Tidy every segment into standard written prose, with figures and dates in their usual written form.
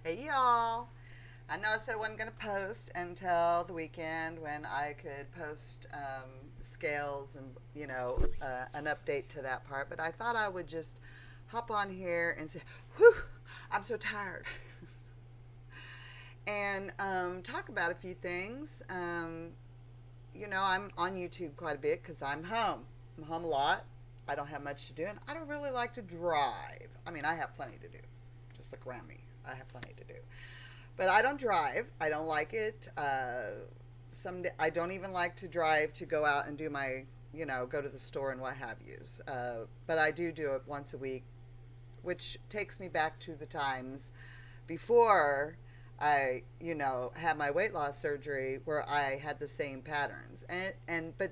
Hey y'all. I know I said I wasn't going to post until the weekend when I could post scales and, an update to that part, but I thought I would just hop on here and say, whew, I'm so tired. And talk about a few things. I'm on YouTube quite a bit because I'm home. I'm home a lot. I don't have much to do, and I don't really like to drive. I mean, I have plenty to do. Just look around me. I have plenty to do. But I don't drive. I don't like it. I don't even like to drive to go out and do my, go to the store and what have yous. But I do it once a week, which takes me back to the times before I, had my weight loss surgery where I had the same patterns. But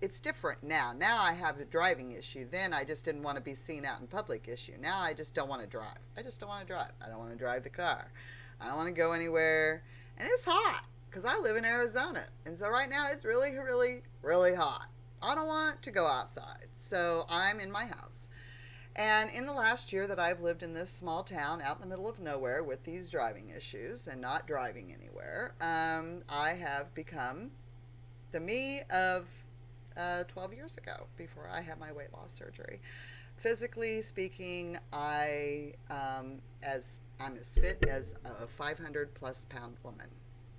it's different now. Now I have a driving issue. Then I just didn't want to be seen out in public issue. Now I just don't want to drive. I just don't want to drive. I don't want to drive the car. I don't want to go anywhere. And it's hot because I live in Arizona. And so right now it's really, really, really hot. I don't want to go outside. So I'm in my house. And in the last year that I've lived in this small town out in the middle of nowhere with these driving issues and not driving anywhere, I have become the me of 12 years ago before I had my weight loss surgery. Physically speaking, I'm as fit as a 500 plus pound woman.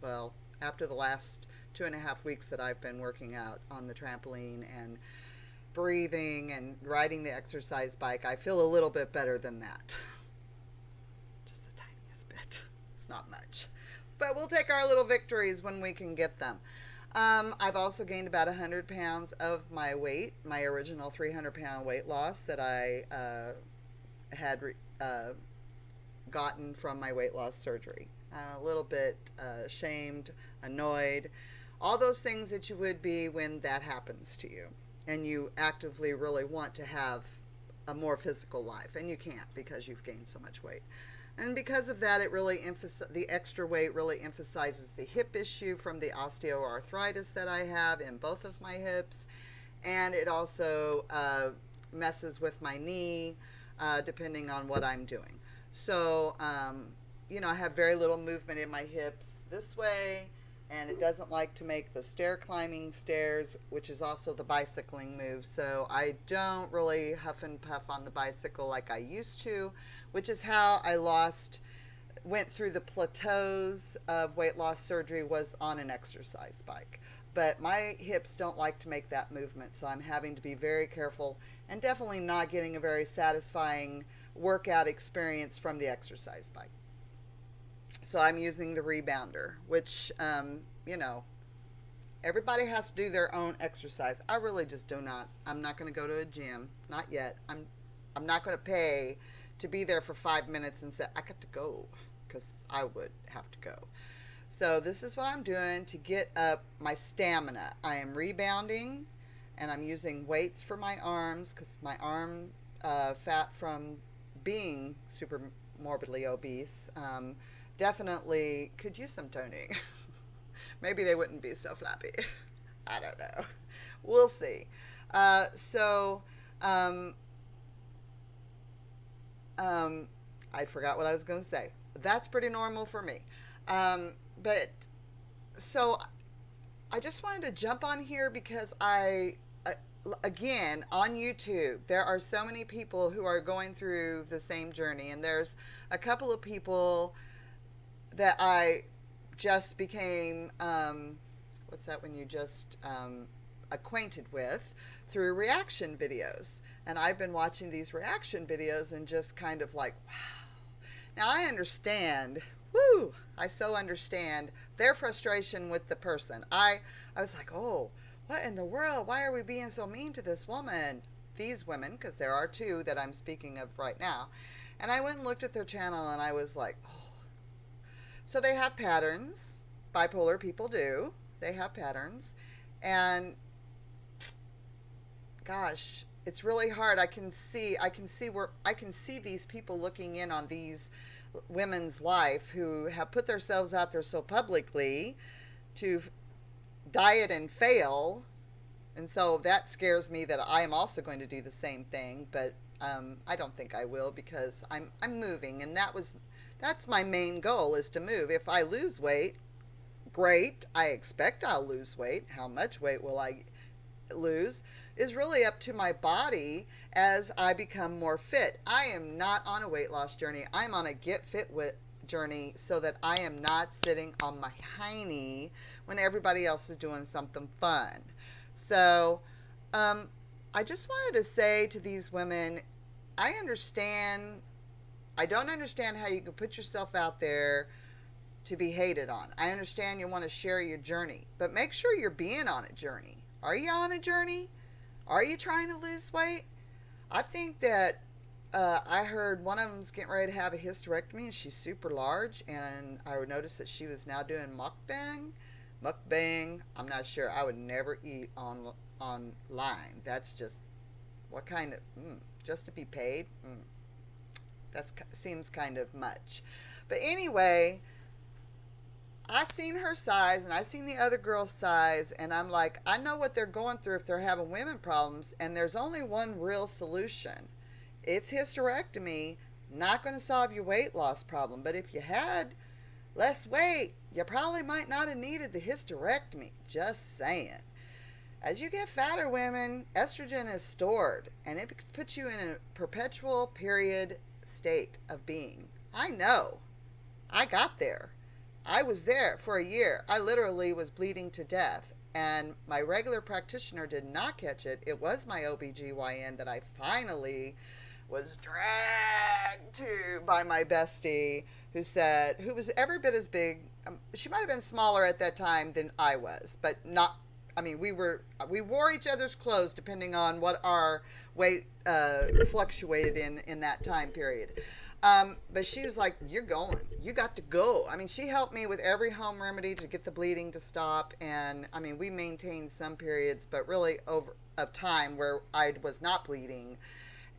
Well, after the last 2.5 weeks that I've been working out on the trampoline and breathing and riding the exercise bike, I feel a little bit better than that. Just the tiniest bit. It's not much. But we'll take our little victories when we can get them. I've also gained about 100 pounds of my weight, my original 300-pound weight loss that I had gotten from my weight loss surgery. A little bit ashamed, annoyed, all those things that you would be when that happens to you and you actively really want to have a more physical life, and you can't because you've gained so much weight. And because of that, the extra weight really emphasizes the hip issue from the osteoarthritis that I have in both of my hips, and it also messes with my knee, depending on what I'm doing. So, I have very little movement in my hips this way, and it doesn't like to make the stair climbing stairs, which is also the bicycling move. So I don't really huff and puff on the bicycle like I used to, which is how I went through the plateaus of weight loss surgery, was on an exercise bike. But my hips don't like to make that movement, so I'm having to be very careful and definitely not getting a very satisfying workout experience from the exercise bike. So I'm using the rebounder, which, everybody has to do their own exercise. I really just do not. I'm not going to go to a gym, not yet. I'm not going to pay to be there for 5 minutes and say I got to go, because I would have to go. So this is what I'm doing to get up my stamina. I am rebounding, and I'm using weights for my arms because my arm fat from being super morbidly obese definitely could use some toning. Maybe they wouldn't be so flappy. I don't know. We'll see. So, I forgot what I was going to say. That's pretty normal for me. But so I just wanted to jump on here because again, on YouTube, there are so many people who are going through the same journey, and there's a couple of people that I just became, what's that when you just acquainted with through reaction videos. And I've been watching these reaction videos and just kind of like, wow. Now I understand, I so understand their frustration with the person. I was like, oh, what in the world? Why are we being so mean to this woman? These women, because there are two that I'm speaking of right now. And I went and looked at their channel and I was like, oh. So they have patterns. Bipolar people do. They have patterns. And gosh, it's really hard. I can see these people looking in on these women's life who have put themselves out there so publicly to diet and fail. And so that scares me that I am also going to do the same thing, but I don't think I will because I'm moving, and That's my main goal, is to move. If I lose weight, great. I expect I'll lose weight. How much weight will I lose is really up to my body as I become more fit. I am not on a weight loss journey. I'm on a get fit journey so that I am not sitting on my hiney when everybody else is doing something fun. So I just wanted to say to these women, I understand. I don't understand how you can put yourself out there to be hated on. I understand you want to share your journey, but make sure you're being on a journey. Are you on a journey? Are you trying to lose weight? I think that I heard one of them's getting ready to have a hysterectomy, and she's super large, and I would notice that she was now doing mukbang. I'm not sure. I would never eat online. That's just, what kind of, just to be paid? That seems kind of much. But anyway, I seen her size and I seen the other girl's size, and I'm like, I know what they're going through if they're having women problems, and there's only one real solution. It's hysterectomy. Not going to solve your weight loss problem, but if you had less weight, you probably might not have needed the hysterectomy. Just saying. As you get fatter, women, estrogen is stored, and it puts you in a perpetual period state of being. I know. I got there. I was there for a year. I literally was bleeding to death, and my regular practitioner did not catch it. It was my OBGYN that I finally was dragged to by my bestie, who was every bit as big. She might have been smaller at that time than I was, but not, I mean, we wore each other's clothes depending on what our weight fluctuated in that time period. But she was like, you're going. You got to go. I mean, she helped me with every home remedy to get the bleeding to stop. And, I mean, we maintained some periods, but really over a time where I was not bleeding.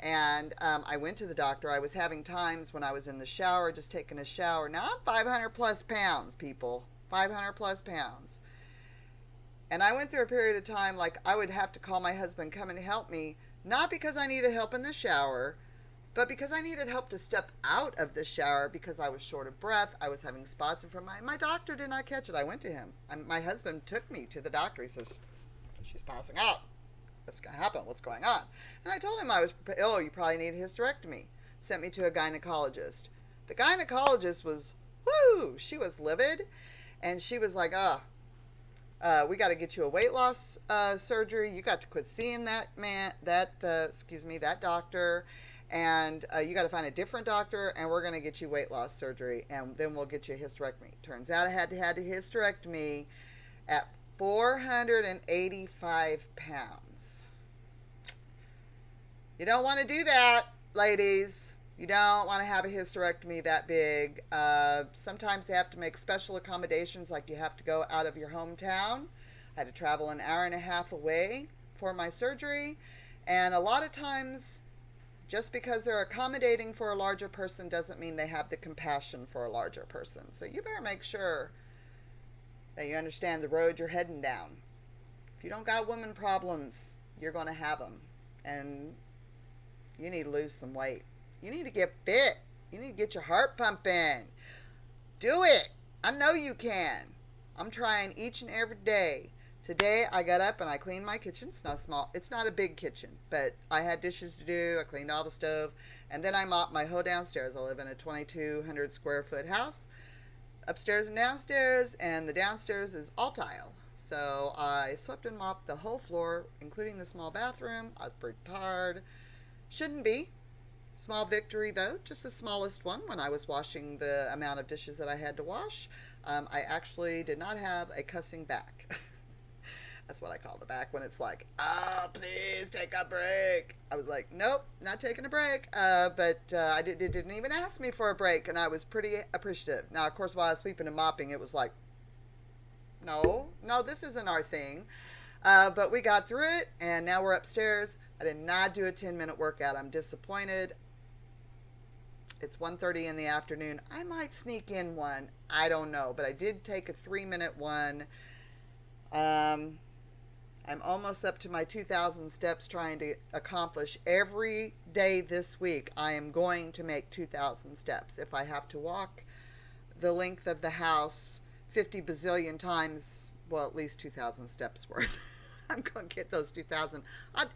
And I went to the doctor. I was having times when I was in the shower, just taking a shower. Now I'm 500 plus pounds, people. 500 plus pounds. And I went through a period of time like I would have to call my husband, come and help me. Not because I needed help in the shower, but because I needed help to step out of the shower because I was short of breath. I was having spots in front of my doctor did not catch it. I went to him. My husband took me to the doctor. He says, she's passing out. What's going to happen? What's going on? And I told him I was ill. You probably need a hysterectomy. Sent me to a gynecologist. The gynecologist was, she was livid. And she was like, we got to get you a weight loss surgery. You got to quit seeing that doctor. And you got to find a different doctor, and we're going to get you weight loss surgery, and then we'll get you a hysterectomy. Turns out I had a hysterectomy at 485 pounds. You don't want to do that, ladies. You don't want to have a hysterectomy that big. Sometimes they have to make special accommodations, like you have to go out of your hometown. I had to travel an hour and a half away for my surgery, and a lot of times, just because they're accommodating for a larger person doesn't mean they have the compassion for a larger person. So you better make sure that you understand the road you're heading down. If you don't got woman problems, you're going to have them. And you need to lose some weight. You need to get fit. You need to get your heart pumping. Do it. I know you can. I'm trying each and every day. Today I got up and I cleaned my kitchen. It's not small. It's not a big kitchen, but I had dishes to do. I cleaned all the stove, and then I mopped my whole downstairs. I live in a 2,200 square foot house, upstairs and downstairs, and the downstairs is all tile. So I swept and mopped the whole floor, including the small bathroom. I was pretty tired. Shouldn't be. Small victory though, just the smallest one when I was washing the amount of dishes that I had to wash. I actually did not have a cussing back. That's what I call the back when it's like, please take a break. I was like, nope, not taking a break. But it didn't even ask me for a break, and I was pretty appreciative. Now, of course, while I was sweeping and mopping, it was like, no, this isn't our thing. But we got through it, and now we're upstairs. I did not do a 10-minute workout. I'm disappointed. It's 1:30 in the afternoon. I might sneak in one. I don't know. But I did take a 3-minute one. I'm almost up to my 2,000 steps, trying to accomplish every day this week. I am going to make 2,000 steps. If I have to walk the length of the house 50 bazillion times, well, at least 2,000 steps worth. I'm going to get those 2,000.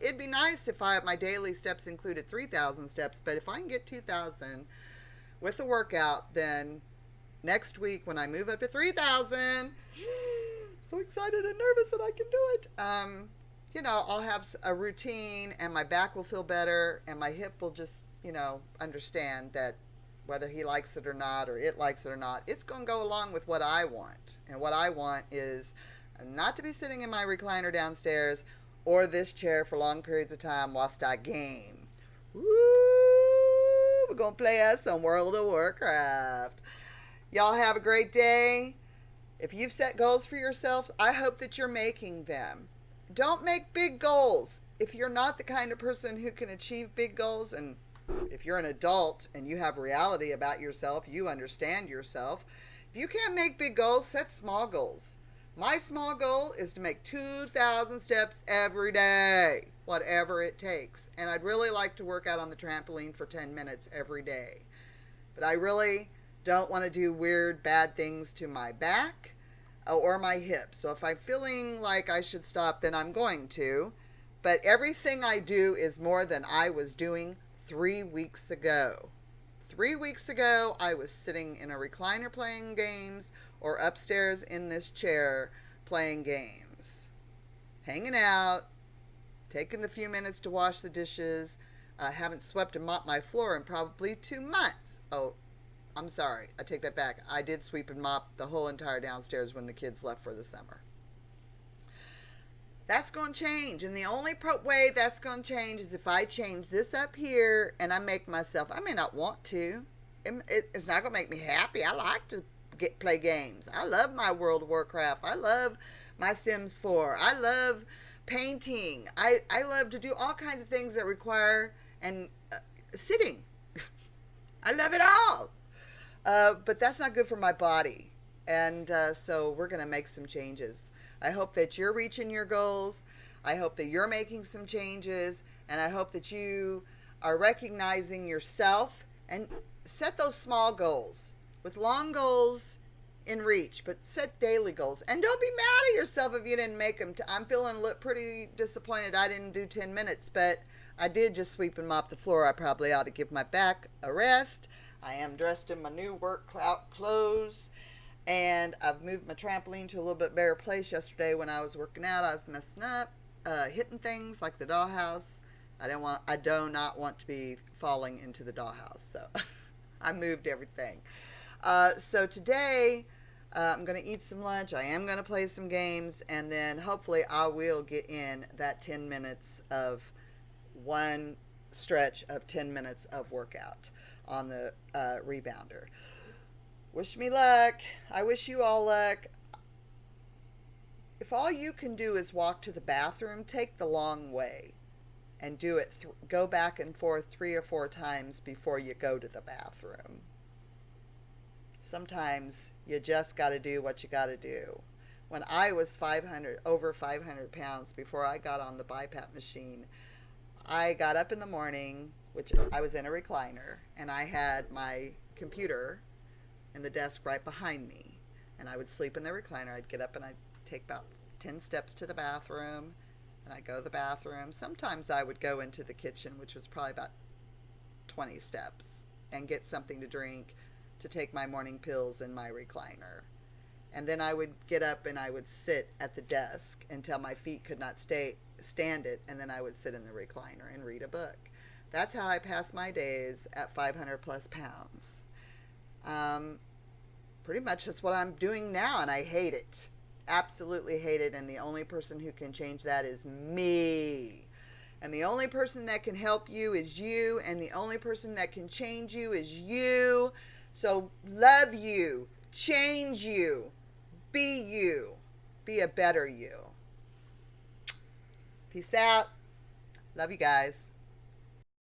It'd be nice if my daily steps included 3,000 steps, but if I can get 2,000 with a workout, then next week when I move up to 3,000, so excited and nervous that I can do it. I'll have a routine and my back will feel better and my hip will just, understand that whether he likes it or not, or it likes it or not, it's going to go along with what I want. And what I want is not to be sitting in my recliner downstairs or this chair for long periods of time whilst I game. Woo! We're going to play us some World of Warcraft. Y'all have a great day. If you've set goals for yourselves, I hope that you're making them. Don't make big goals. If you're not the kind of person who can achieve big goals, and if you're an adult and you have reality about yourself, you understand yourself. If you can't make big goals, set small goals. My small goal is to make 2,000 steps every day, whatever it takes. And I'd really like to work out on the trampoline for 10 minutes every day. But I really don't want to do weird, bad things to my back or my hips. So if I'm feeling like I should stop, then I'm going to. But everything I do is more than I was doing 3 weeks ago. 3 weeks ago, I was sitting in a recliner playing games or upstairs in this chair playing games. Hanging out, taking the few minutes to wash the dishes. I haven't swept and mopped my floor in probably 2 months. Oh, I'm sorry. I take that back. I did sweep and mop the whole entire downstairs when the kids left for the summer. That's going to change. And the only way that's going to change is if I change this up here and I make myself, I may not want to. It's not going to make me happy. I like to play games. I love my World of Warcraft. I love my Sims 4. I love painting. I love to do all kinds of things that require sitting. I love it all. But that's not good for my body. And so we're going to make some changes. I hope that you're reaching your goals. I hope that you're making some changes. And I hope that you are recognizing yourself and set those small goals with long goals in reach, but set daily goals. And don't be mad at yourself if you didn't make them. I'm feeling pretty disappointed I didn't do 10 minutes, but I did just sweep and mop the floor. I probably ought to give my back a rest. I am dressed in my new work clothes, and I've moved my trampoline to a little bit better place. Yesterday when I was working out, I was messing up, hitting things like the dollhouse. I do not want to be falling into the dollhouse, so I moved everything. So today I'm going to eat some lunch. I am going to play some games, and then hopefully I will get in that 10 minutes of one stretch of 10 minutes of workout on the rebounder. Wish me luck. I wish you all luck. If all you can do is walk to the bathroom, take the long way and do it. Go back and forth 3 or 4 times before you go to the bathroom. Sometimes you just got to do what you got to do. When I was over 500 pounds before I got on the BiPAP machine, I got up in the morning, which I was in a recliner, and I had my computer in the desk right behind me, and I would sleep in the recliner. I'd get up and I'd take about 10 steps to the bathroom, and I'd go to the bathroom. Sometimes I would go into the kitchen, which was probably about 20 steps, and get something to drink to take my morning pills in my recliner. And then I would get up and I would sit at the desk until my feet could not stand it, and then I would sit in the recliner and read a book. That's how I pass my days at 500 plus pounds. Pretty much that's what I'm doing now, and I hate it. Absolutely hate it, and the only person who can change that is me. And the only person that can help you is you, and the only person that can change you is you. So love you, change you, be a better you. Peace out. Love you guys.